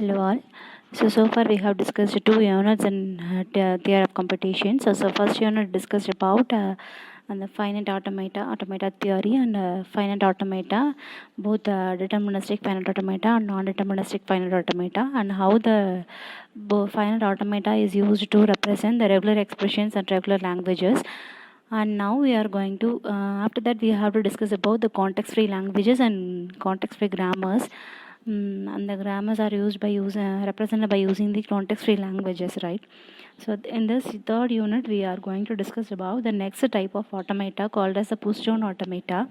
Hello all. So far we have discussed two units in theory of computation. So first unit discussed about and the finite automata theory and finite automata, both deterministic finite automata and non-deterministic finite automata, and how the finite automata is used to represent the regular expressions and regular languages. And now we are going to after that we have to discuss about the context-free languages and context-free grammars. And the grammars are used by represented by using the context-free languages, right? So in this third unit, we are going to discuss about the next type of automata called as the push-down automata.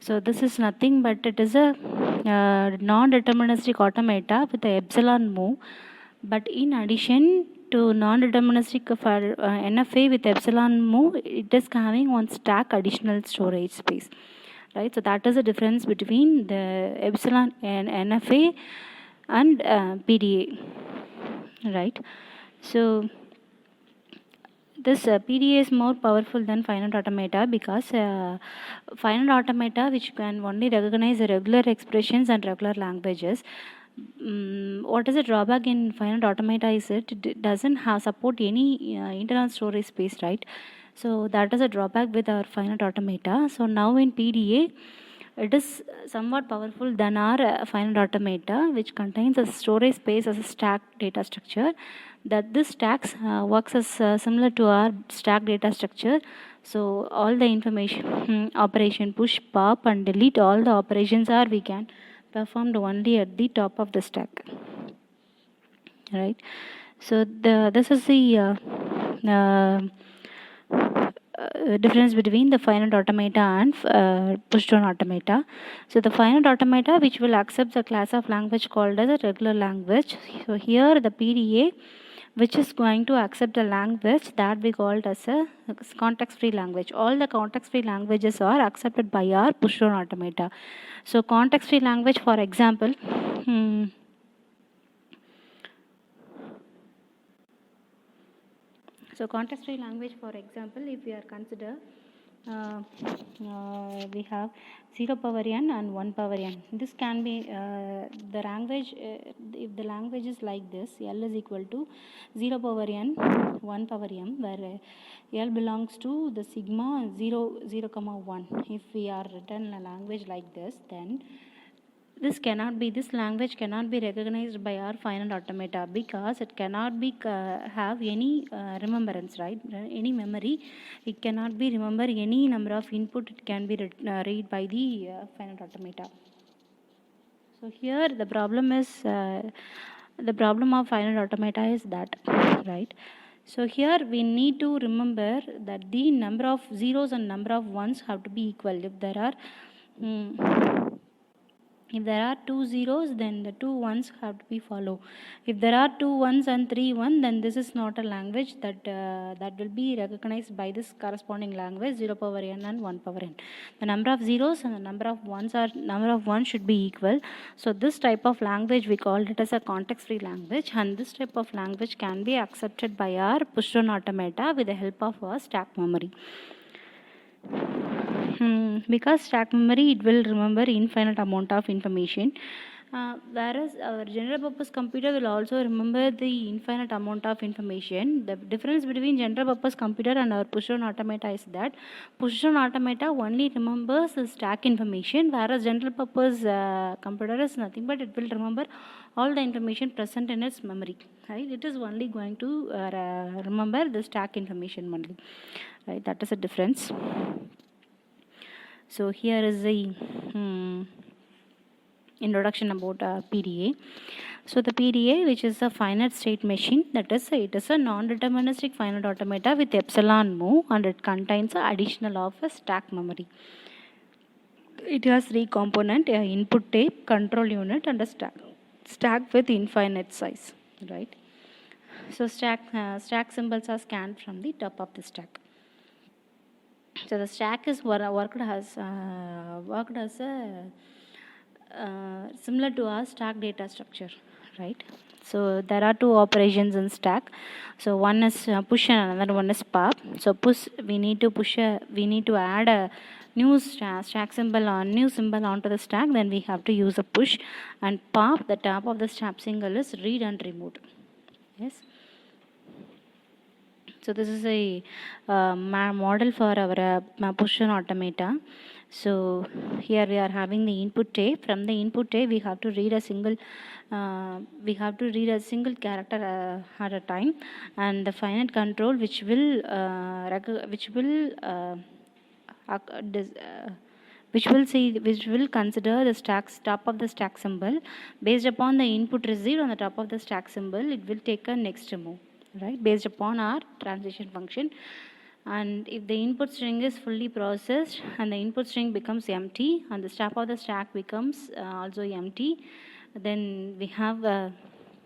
So this is nothing but it is a non-deterministic automata with the epsilon move. But in addition to non-deterministic NFA with epsilon move, it is having one stack additional storage space. Right, so that is the difference between the epsilon and NFA and PDA, right? So this PDA is more powerful than finite automata because finite automata, which can only recognize the regular expressions and regular languages. What is the drawback in finite automata is it doesn't have support any internal storage space, right? So that is a drawback with our finite automata. So now in PDA, it is somewhat powerful than our finite automata, which contains a storage space as a stacked data structure. That this stacks works as similar to our stack data structure. So all the information operation push, pop, and delete, all the operations are we can performed only at the top of the stack, right? So this is the difference between the finite automata and push-down automata. So the finite automata, which will accept the class of language called as a regular language. So here the PDA, which is going to accept a language that we called as a context-free language. All the context-free languages are accepted by our push-down automata. So context-free language, for example, so context-free language, for example, if we are consider we have 0 power n and 1 power n. This can be the language, if the language is like this, L is equal to 0 power n, 1 power m, where L belongs to the sigma 0, 0, 1. If we are written a language like this, then this language cannot be recognized by our finite automata because it cannot be have any remembrance, right? Any memory. It cannot be remember any number of input. It can be read by the finite automata. So here the problem is the problem of finite automata is that, right? So here we need to remember that the number of zeros and number of ones have to be equal. If there are 2 zeros, then the 2 ones have to be followed. If there are 2 ones and 3 1, then this is not a language that will be recognized by this corresponding language 0 power n and 1 power n. The number of zeros and the number of ones should be equal. So this type of language we call it as a context-free language, and this type of language can be accepted by our push-down automata with the help of our stack memory. Because stack memory, it will remember infinite amount of information, whereas our general purpose computer will also remember the infinite amount of information. The difference between general purpose computer and our push-down automata is that push-down automata only remembers the stack information, whereas general purpose computer is nothing but it will remember all the information present in its memory, right? It is only going to remember the stack information only, right? That is a difference. So here is the introduction about PDA. So the PDA, which is a finite state machine, that is, it is a non-deterministic finite automata with epsilon move, and it contains an additional of a stack memory. It has 3 components: input tape, control unit, and a stack with infinite size, right? So stack symbols are scanned from the top of the stack. So the stack is worked as a similar to our stack data structure, right? So there are two operations in stack. So one is push and another one is pop. So push, we need to add a new stack symbol on new symbol onto the stack. Then we have to use a push, and pop, the top of the stack symbol is read and removed. Yes. So this is a model for our push automata. So here we are having the input tape. From the input tape, we have to read a single character at a time, and the finite control which will consider the top of the stack symbol. Based upon the input received on the top of the stack symbol, it will take a next move, right, based upon our transition function. And if the input string is fully processed and the input string becomes empty and the top of the stack becomes also empty, then we have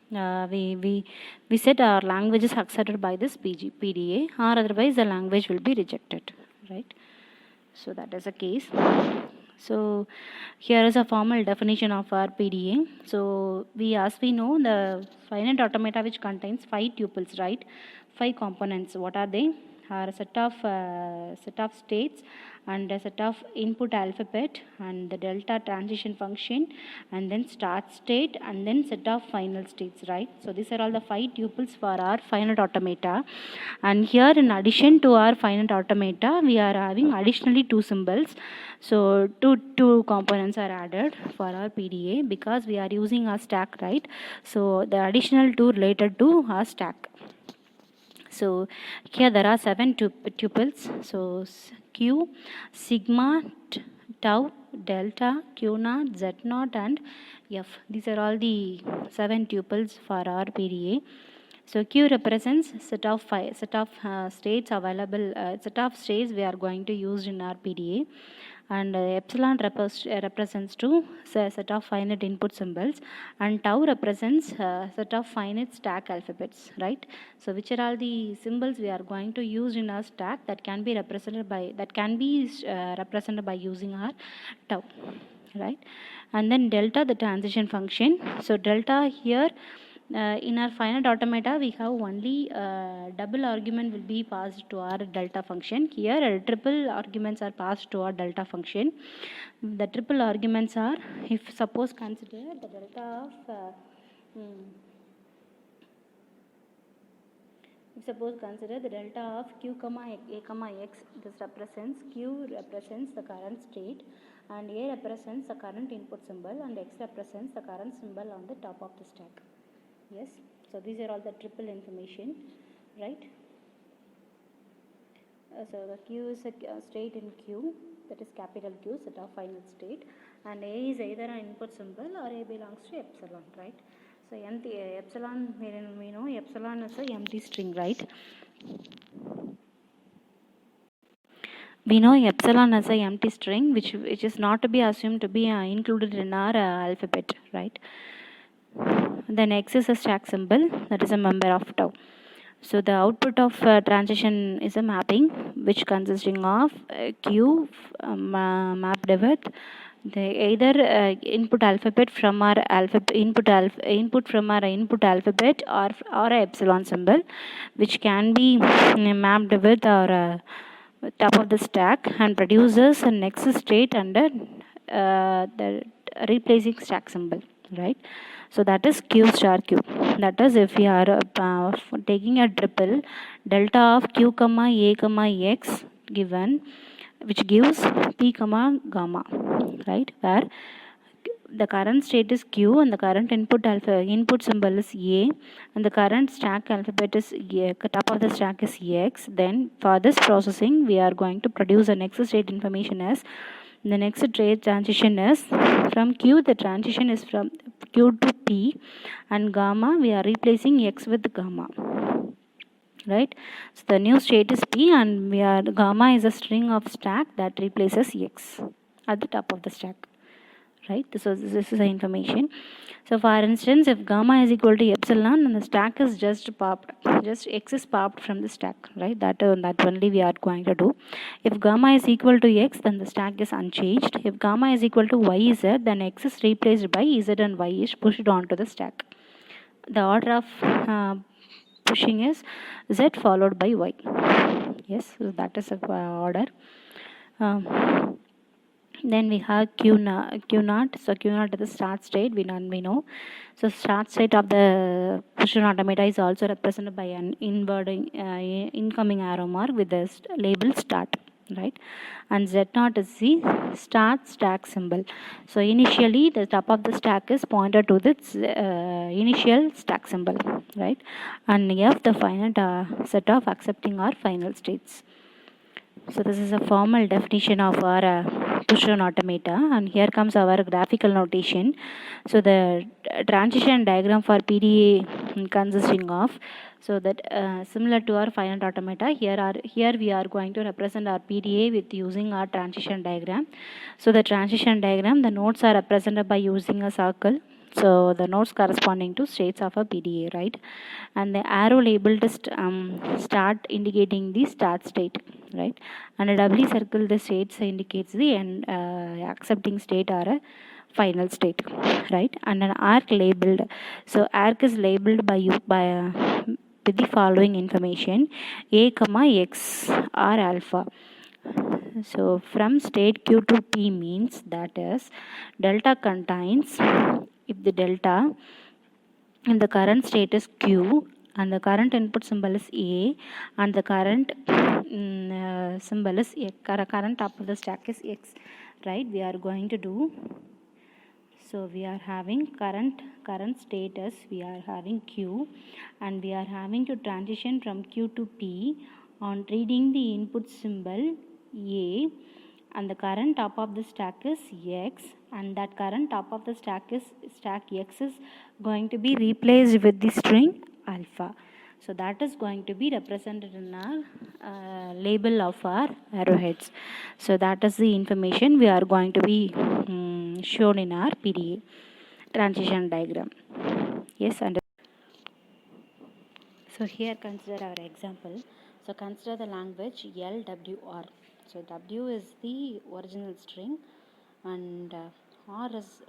we set our language is accepted by this PDA, or otherwise the language will be rejected, right? So that is a case. So here is a formal definition of our PDA. So as we know, the finite automata which contains 5 tuples, right? 5 components. What are they? Are a set of states and a set of input alphabet and the delta transition function and then start state and then set of final states, right? So these are all the 5 tuples for our finite automata. And here, in addition to our finite automata, we are having additionally 2 symbols. So two components are added for our PDA because we are using our stack, right? So the additional 2 related to our stack. So here there are 7 tuples. So Q, sigma, tau, delta, Q naught, Z naught, and F. These are all the 7 tuples for our PDA. So Q represents set of states available, set of states we are going to use in our PDA, and epsilon represents to set of finite input symbols, and tau represents set of finite stack alphabets, right? So which are all the symbols we are going to use in our stack that can be represented by using our tau, right? And then delta, the transition function. So delta here, in our finite automata, we have only double argument will be passed to our delta function. Here, triple arguments are passed to our delta function. The triple arguments are, if suppose consider the delta of suppose consider the delta of q comma a comma x. This represents, q represents the current state, and a represents the current input symbol, and x represents the current symbol on the top of the stack. Yes, so these are all the triple information, right? So the Q is a state in Q, that is capital Q, set of final state, and A is either an input symbol or A belongs to epsilon, right? So epsilon, we know epsilon is a empty string, right? We know epsilon as a empty string, which is not to be assumed to be included in our alphabet, right? Then X is a stack symbol, that is a member of tau. So the output of transition is a mapping which consisting of Q mapped with either input alphabet from our input from our input alphabet or a epsilon symbol, which can be mapped with our top of the stack and produces a next state under the replacing stack symbol, right? So that is Q star Q. That is, if we are taking a triple delta of Q comma A comma X given, which gives P comma gamma, right? Where the current state is Q and the current input symbol is A, and the current stack alphabet is top of the stack is X. Then for this processing, we are going to produce the next state information as the next state transition is from Q. The transition is from Q to P, and gamma we are replacing X with gamma, right? So the new state is P, and gamma is a string of stack that replaces X at the top of the stack, right? This is the information. So for instance, if gamma is equal to epsilon and the stack is just X is popped from the stack, right? That only we are going to do. If gamma is equal to X, then the stack is unchanged. If gamma is equal to YZ, then X is replaced by Z and Y is pushed onto the stack, the order of pushing is Z followed by Y. Yes, so that is the order. Then we have Q naught. So Q naught is the start state. We know. So start state of the push-on automata is also represented by an incoming arrow mark with the label start, right? And Z naught is the start stack symbol. So initially the top of the stack is pointed to the initial stack symbol, right? And F the final set of accepting or final states. So this is a formal definition of our push-on automata, and here comes our graphical notation. So the transition diagram for PDA consisting of, so that similar to our finite automata, here we are going to represent our PDA with using our transition diagram. So the transition diagram, the nodes are represented by using a circle. So the nodes corresponding to states of a PDA, right? And the arrow labeled start indicating the start state, right? And a doubly circle the states indicates the end accepting state or a final state, right? And an arc labeled, so arc is labeled by you with the following information: a comma x or alpha. So from state Q to P means that is delta contains, if the delta in the current state is Q and the current input symbol is A and the current symbol is X, current top of the stack is X, right? We are going to do, so we are having current status, we are having Q, and we are having to transition from Q to P on reading the input symbol A, and the current top of the stack is X, and that current top of the stack X is going to be replaced with the string alpha. So that is going to be represented in our label of our arrowheads. So that is the information we are going to be shown in our PDA transition diagram. Yes, and so here consider our example. So consider the language LWR. So W is the original string, and R is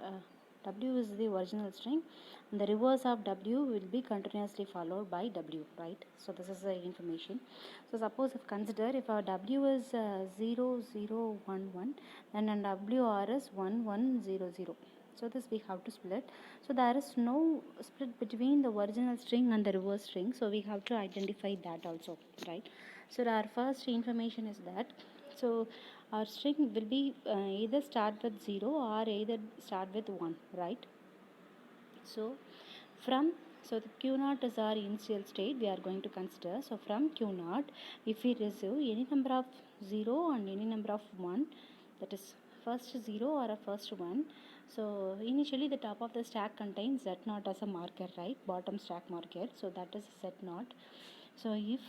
W is the original string, and the reverse of W will be continuously followed by W, right? So this is the information. So suppose if consider if our W is 0 0 1 1, then an WR is 1 1 0 0. So this we have to split. So there is no split between the original string and the reverse string, so we have to identify that also, right? So our first information is that, so our string will be either start with 0 or either start with 1, right? So from, so the Q naught is our initial state we are going to consider. So from Q naught, if we receive any number of 0 and any number of 1, that is first 0 or a first 1, so initially the top of the stack contains Z naught as a marker, right? Bottom stack marker, so that is Z naught. So if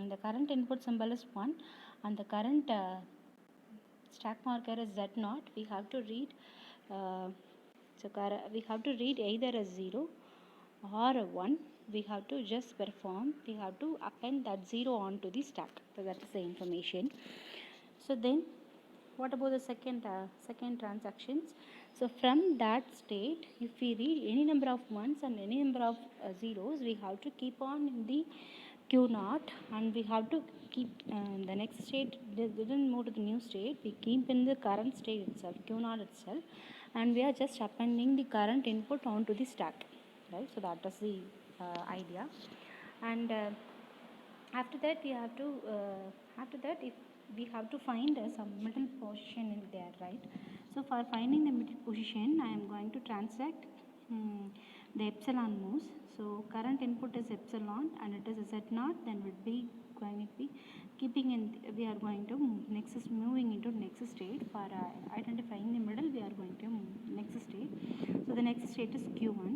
the current input symbol is 1 and the current stack marker is Z naught, we have to read we have to read either a 0 or a 1. We have to just perform, we have to append that 0 onto the stack. So that is the information. So then what about the second transactions? So from that state, if we read any number of 1s and any number of 0s, we have to keep on in the Q naught, and we have to keep the next state didn't move to the new state, we keep in the current state itself, Q naught itself, and we are just appending the current input onto the stack, right? So that is the idea. And after that we have to if we have to find some middle position in there, right? So for finding the middle position, I am going to transact the epsilon moves. So current input is epsilon and it is Z naught, then would be going to be keeping in, we are going to moving into next state. For identifying the middle, we are going to next state. So the next state is Q1.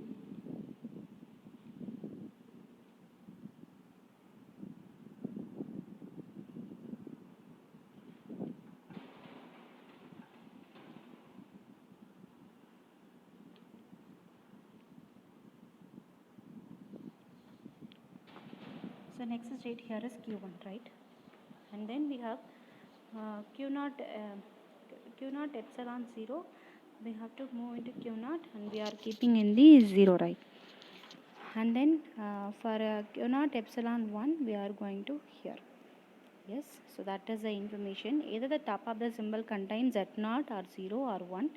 So next state here is Q1, right? And then we have Q naught epsilon 0. We have to move into Q naught and we are keeping in the 0, right? and then for Q naught epsilon 1 we are going to here. Yes, so that is the information. Either the top of the symbol contains Z naught or 0 or 1.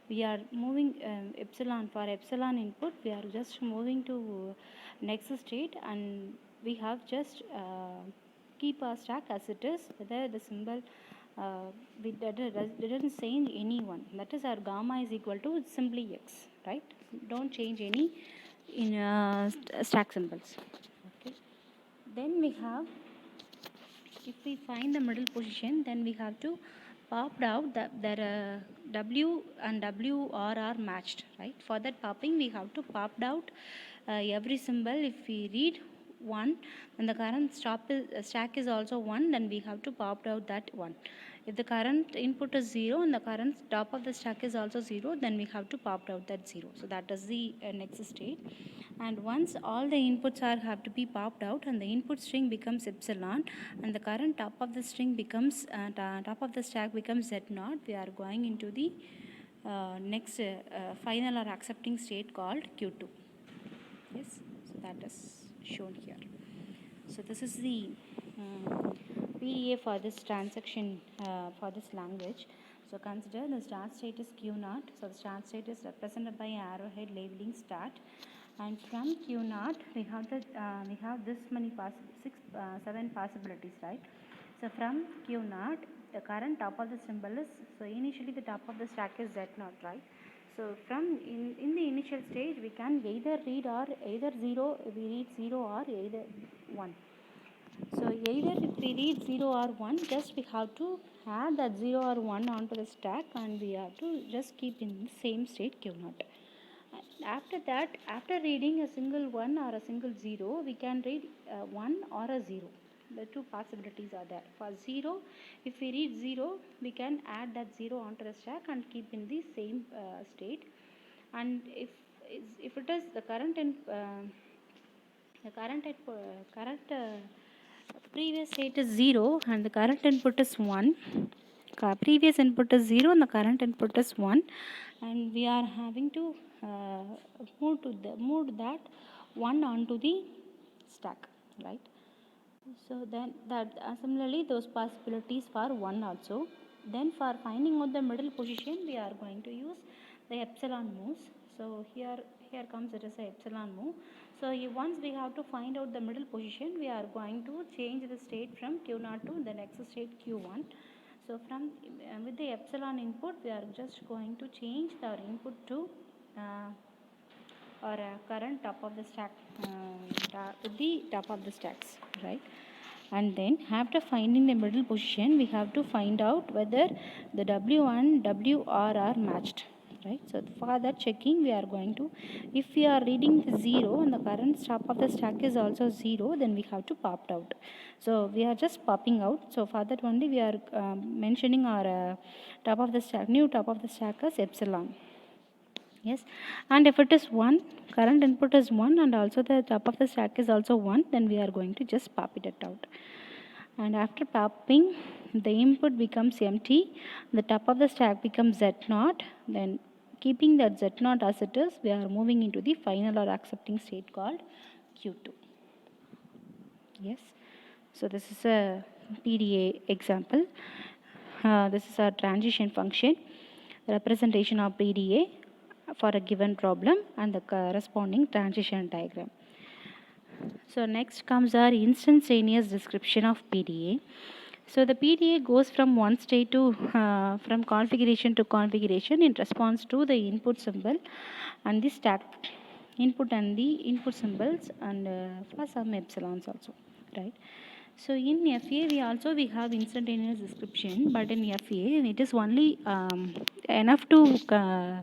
We are moving epsilon. For epsilon input we are just moving to next state, and we have just keep our stack as it is, whether the symbol we didn't change any one. That is, our gamma is equal to simply x, right? Don't change any in stack symbols. Okay. Then we have, if we find the middle position, then we have to pop out that there W and WR are matched, right? For that popping we have to pop out every symbol. If we read 1 and the current stack is also 1, then we have to pop out that 1. If the current input is 0 and the current top of the stack is also 0, then we have to pop out that 0. So that is the next state. And once all the inputs have to be popped out and the input string becomes epsilon and the current top of the string becomes top of the stack becomes Z naught, we are going into the next final or accepting state called Q2. Yes, so that is shown here. So this is the PDA for this transaction for this language. So consider the start state is Q naught. So the start state is represented by arrowhead labeling start, and from Q naught we have this many seven possibilities, right? So from Q naught, the current top of the symbol is, so initially the top of the stack is Z naught, right? So from in the initial stage we can either read or either 0, we read 0 or either 1. So either if we read 0 or 1, just we have to add that 0 or 1 onto the stack, and we have to just keep in the same state Q naught. After that, after reading a single 1 or a single 0, we can read 1 or a 0. The two possibilities are there. For 0, if we read 0, we can add that 0 onto the stack and keep in the same state. And if it is the current and previous state is 0 and the current input is 1, previous input is 0 and the current input is 1, and we are having to move that 1 onto the stack, right? So then that similarly those possibilities for 1 also. Then for finding out the middle position, we are going to use the epsilon moves. So here comes it as a epsilon move. So once we have to find out the middle position, we are going to change the state from Q0 to the next state Q1. So from with the epsilon input, we are just going to change our input to or current top of the stack with the top of the stacks, right? And then after finding the middle position, we have to find out whether the W and WR are matched, right? So for that checking, we are going to, if we are reading the 0 and the current top of the stack is also 0, then we have to pop out. So we are just popping out. So for that only we are mentioning our top of the stack, new top of the stack as epsilon. Yes, and if it is 1, current input is 1 and also the top of the stack is also 1, then we are going to just pop it out. And after popping, the input becomes empty, the top of the stack becomes Z0, then keeping that Z0 as it is, we are moving into the final or accepting state called Q2. Yes, so this is a PDA example. This is a transition function, representation of PDA for a given problem and the corresponding transition diagram. So next comes our instantaneous description of PDA. So the PDA goes from one state to from configuration to configuration in response to the input symbol and the stack input and the input symbols, and for some epsilons also, right? So in FA we have instantaneous description, but in FA it is only enough to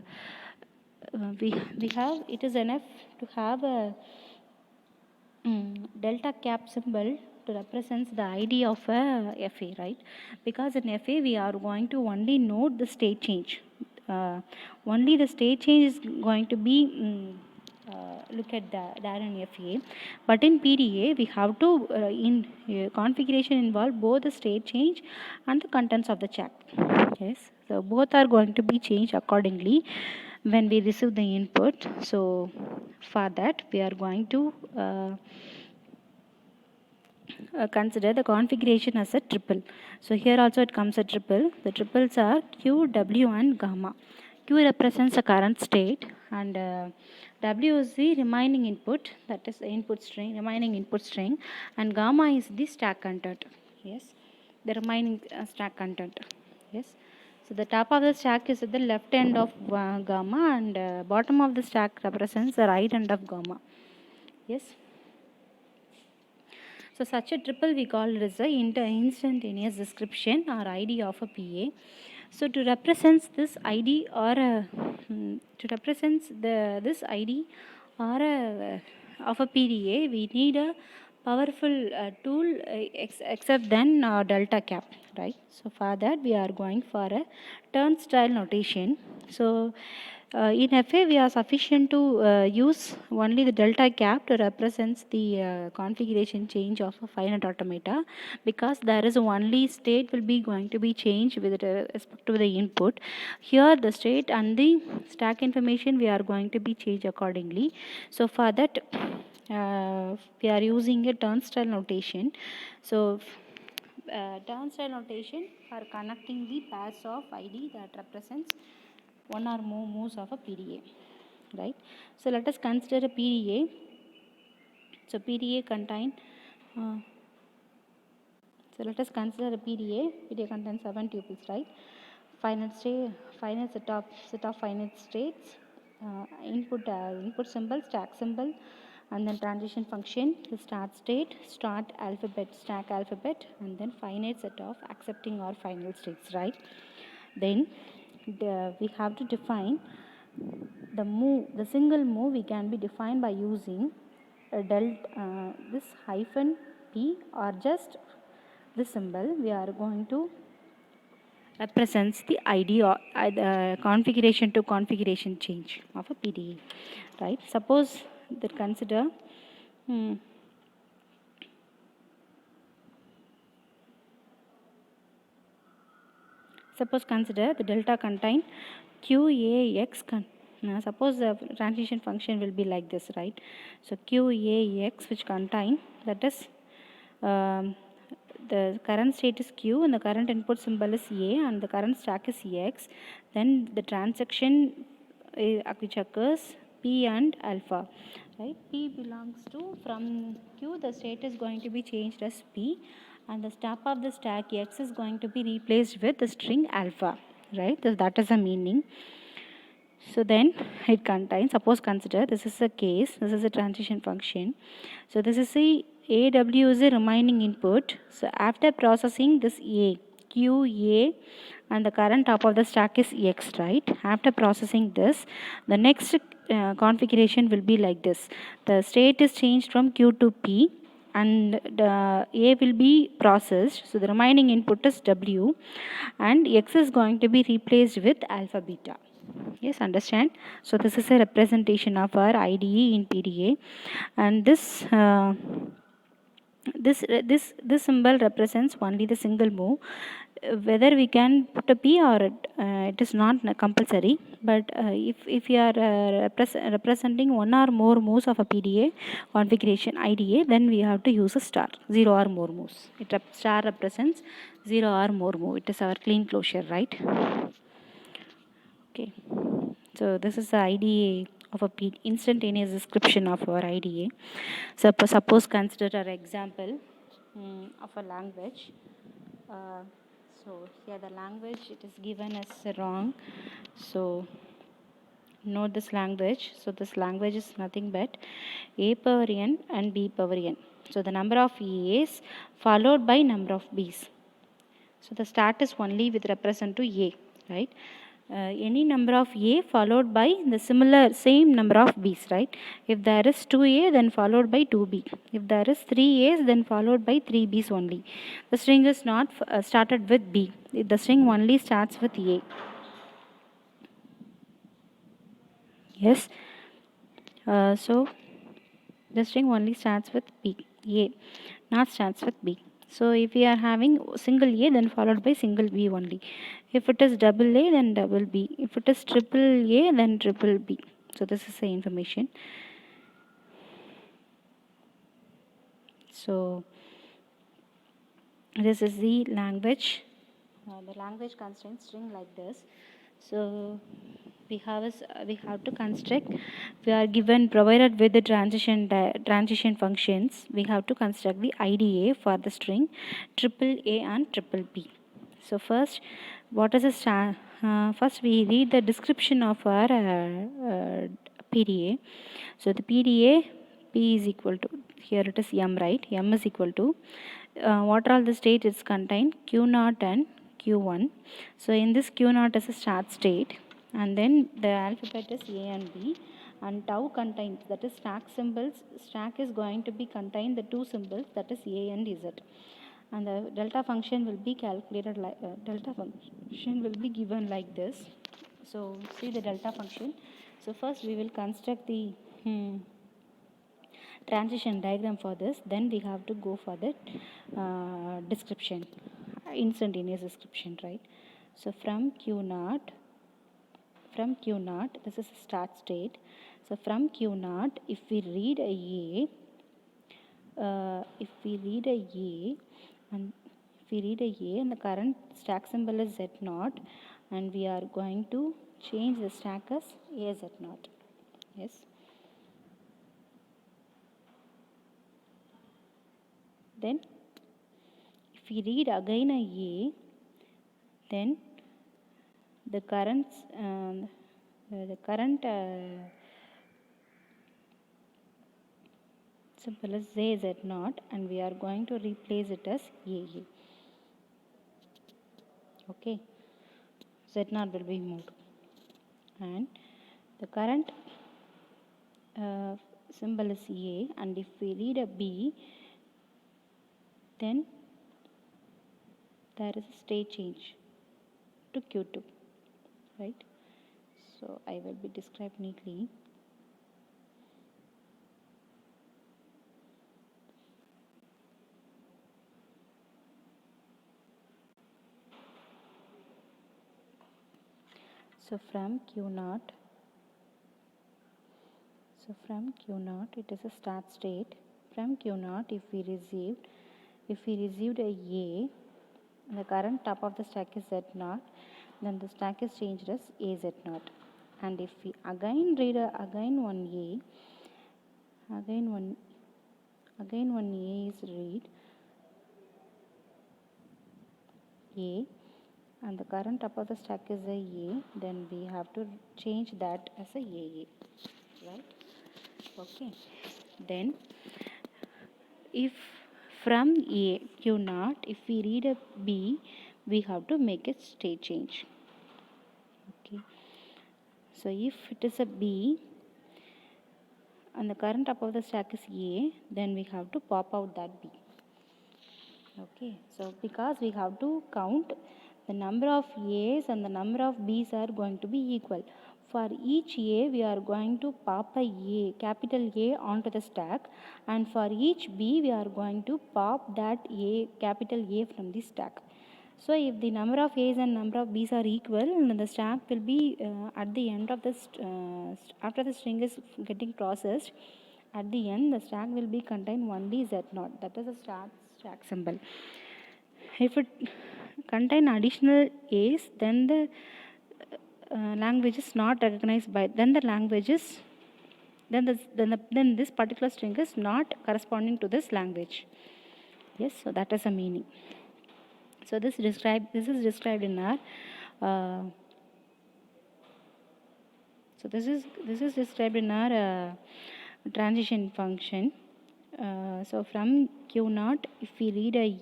we have, it is enough to have a delta cap symbol to represent the ID of a FA, right? Because in FA we are going to only note the state change. Only the state change is going to be look at that in FA, but in PDA we have to in configuration involve both the state change and the contents of the stack. Yes, so both are going to be changed accordingly. when we receive the input. So for that we are going to consider the configuration as a triple. So here also it comes a triple. The triples are Q, W and gamma. Q represents the current state, and W is the remaining input, that is the input string, remaining input string, and gamma is the stack content. Yes, the remaining stack content. Yes. So the top of the stack is at the left end of gamma, and bottom of the stack represents the right end of gamma. Yes. So such a triple we call it as a instantaneous description or ID of a PA. So to represent this ID or to represent this ID or of a PDA, we need a powerful tool except then delta cap, right? So for that we are going for a turnstile notation. So in FA we are sufficient to use only the delta cap to represent the configuration change of a finite automata, because there is only state will be going to be changed with respect to the input. Here the state and the stack information we are going to be changed accordingly. So for that we are using a turnstile notation. So turnstile notation for connecting the pairs of ID that represents one or more moves of a PDA, right? So let us consider a PDA. So PDA contain so let us consider a PDA. PDA contains 7 tuples, right? Finite state, finite set of finite states, input symbol, stack symbol, and then transition function, the start state, start alphabet, stack alphabet, and then finite set of accepting or final states, right? Then we have to define the move. The single move we can be defined by using a this hyphen p or just this symbol. We are going to represents the ID or the configuration to configuration change of a PDE, right? Suppose that consider suppose consider the delta contain QAX. Suppose the transition function will be like this, right? So QAX which contain, that is the current state is Q and the current input symbol is A and the current stack is X. Then the transaction which occurs P and alpha, right? P belongs to, from Q the state is going to be changed as P, and the top of the stack X is going to be replaced with the string alpha, right? So that is the meaning. So then it contains, suppose consider this is a case, this is a transition function. So this is a AW is a remaining input. So after processing this A, Q, A, and the current top of the stack is X, right? After processing this, the next configuration will be like this. The state is changed from Q to P, and the A will be processed. So the remaining input is W, and X is going to be replaced with alpha beta. Yes, understand? So this is a representation of our IDE in PDA, and this symbol represents only the single move. Whether we can put a P or it is not compulsory, but if you are representing one or more moves of a PDA configuration IDA, then we have to use a star, 0 or more moves. Star represents 0 or more move. It is our clean closure, right? Okay. So this is the IDA of a instantaneous description of our IDA. So suppose consider an example of a language. So here the language it is given as wrong. So note this language. So this language is nothing but A power n and B power n. So the number of A's followed by number of B's. So the start is only with represent to A, right? Any number of A followed by the same number of B's, right? If there is 2A, then followed by 2B. If there is 3A's, then followed by 3B's only. The string is not started with B. The string only starts with A. Yes. So the string only starts with B, A, not starts with B. So if we are having single A, then followed by single B only. If it is double A, then double B. If it is triple A, then triple B. So this is the information. So this is the language. The language constraint string like this. So we have to construct. We are given provided with the transition functions. We have to construct the IDA for the string triple A and triple B. So first, what is a first we read the description of our PDA. So the PDA, P is equal to, here it is M, right? M is equal to what are all the states it's contained, Q0 and Q1. So in this Q0 is a start state, and then the alphabet is A and B, and tau contains, that is stack symbols. Stack is going to be contain the two symbols, that is A and Z, and the delta function will be calculated like delta function will be given like this. So see the delta function. So first we will construct the transition diagram for this, then we have to go for the description, instantaneous description, right? So from Q0, this is start state. So from Q0, if we read a and the current stack symbol is Z0, and we are going to change the stack as AZ0. Yes. Then if we read again a A, then the current symbol is Z0, and we are going to replace it as AA. Okay, Z0 will be moved, and the current symbol is A, and if we read a B, then there is a state change to Q2, right? So I will be described neatly. So from Q0, it is a start state. From Q0, if we received a A, the current top of the stack is Z0, then the stack is changed as AZ0. And if we again read one A is read A, and the current top of the stack is a A, then we have to change that as a AA, right? Okay. Then if from A Q0, if we read a B, we have to make a state change. Okay. So if it is a B and the current top of the stack is A, then we have to pop out that B. Okay. So because we have to count the number of A's and the number of B's are going to be equal. For each A, we are going to pop a capital A onto the stack, and for each B, we are going to pop that A, capital A from the stack. So if the number of A's and number of B's are equal, then the stack will be at the end of this, after the string is getting processed, at the end the stack will be contain only Z0, that is a stack symbol. If it contain additional A's, then the language is not recognized by, then the language is, then this particular string is not corresponding to this language. Yes, so that is a meaning. So this is described in our described in our transition function. So from Q0, if we read a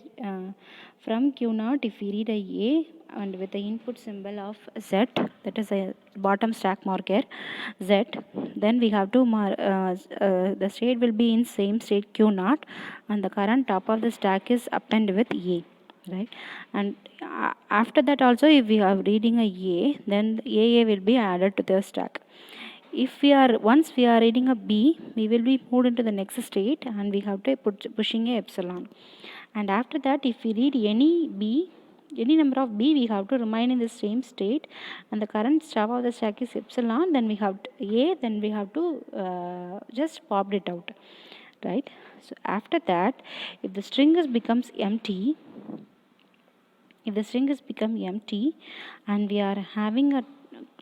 A and with the input symbol of Z, that is a bottom stack marker Z, then we have to the state will be in same state Q0, and the current top of the stack is append with A, right? And after that also, if we are reading a A, then AA will be added to the stack. If once we are reading a B, we will be moved into the next state, and we have to pushing a epsilon. And after that, if we read any number of b, we have to remain in the same state, and the current top of the stack is epsilon, then we have then we have to just pop it out, right? So after that, if the string becomes empty, and we are having a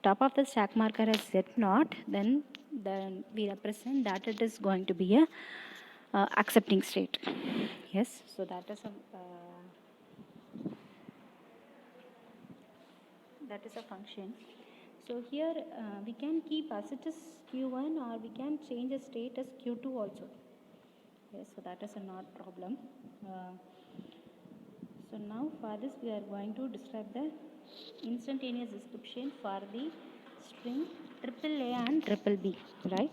top of the stack marker as z0, then we represent that it is going to be a accepting state. Yes, so that is a function. So here we can keep as it is q1, or we can change the state as q2 also. Yes, so that is a not problem. So now for this we are going to describe the instantaneous description for the string AAA and triple B, right?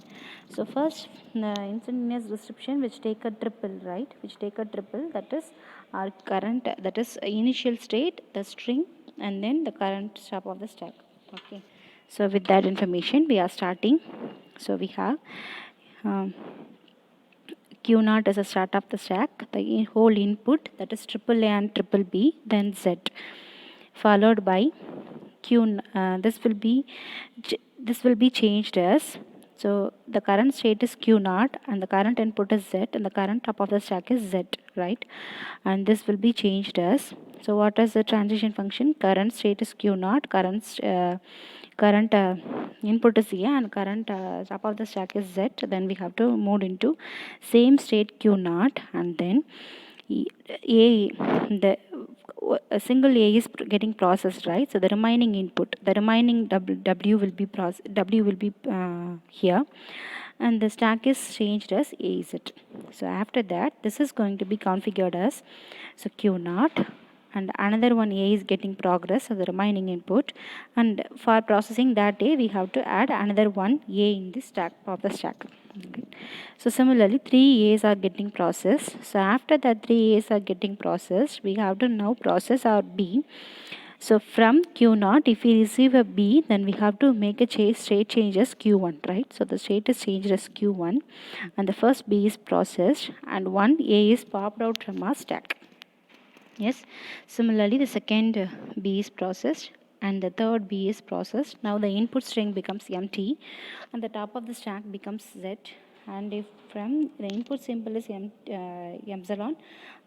So first the instantaneous description which take a triple, right? That is our current, that is initial state, the string, and then the current top of the stack. Okay. So with that information we are starting. So we have Q0 is a start of the stack, the whole input, that is AAA and triple B, then Z, followed by Q. This will be changed as, so the current state is Q0 and the current input is Z and the current top of the stack is Z, right? And this will be changed as, so what is the transition function? Current state is Q0, current input is A, and current top of the stack is Z. Then we have to move into same state Q0, and then a single A is getting processed, right? So the remaining input, the remaining W will be here, and the stack is changed as AZ. So after that, this is going to be configured as, so Q0, and another one A is getting progress of the remaining input, and for processing that A, we have to add another one A in the stack of the stack. Okay. So similarly, 3 A's are getting processed. So after that 3 A's are getting processed, we have to now process our B. So from Q0, if we receive a B, then we have to make a state change as Q1, right? So the state is changed as Q1, and the first B is processed, and one A is popped out from our stack. Yes, similarly the second B is processed and the third B is processed. Now the input string becomes empty and the top of the stack becomes Z, and if from the input symbol is epsilon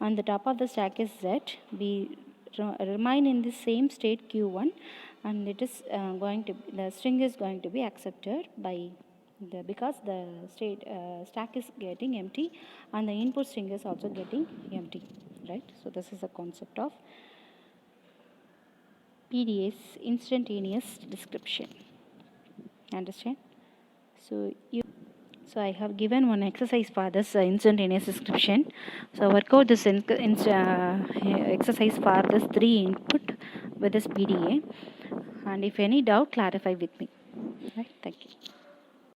and the top of the stack is Z, we remain in the same state Q1, and it is the string is going to be accepted by because the stack is getting empty and the input string is also getting empty, right? So this is the concept of PDA's instantaneous description. Understand? So I have given one exercise for this instantaneous description. So work out this exercise for this 3 input with this PDA, and if any doubt, clarify with me. Right? Thank you.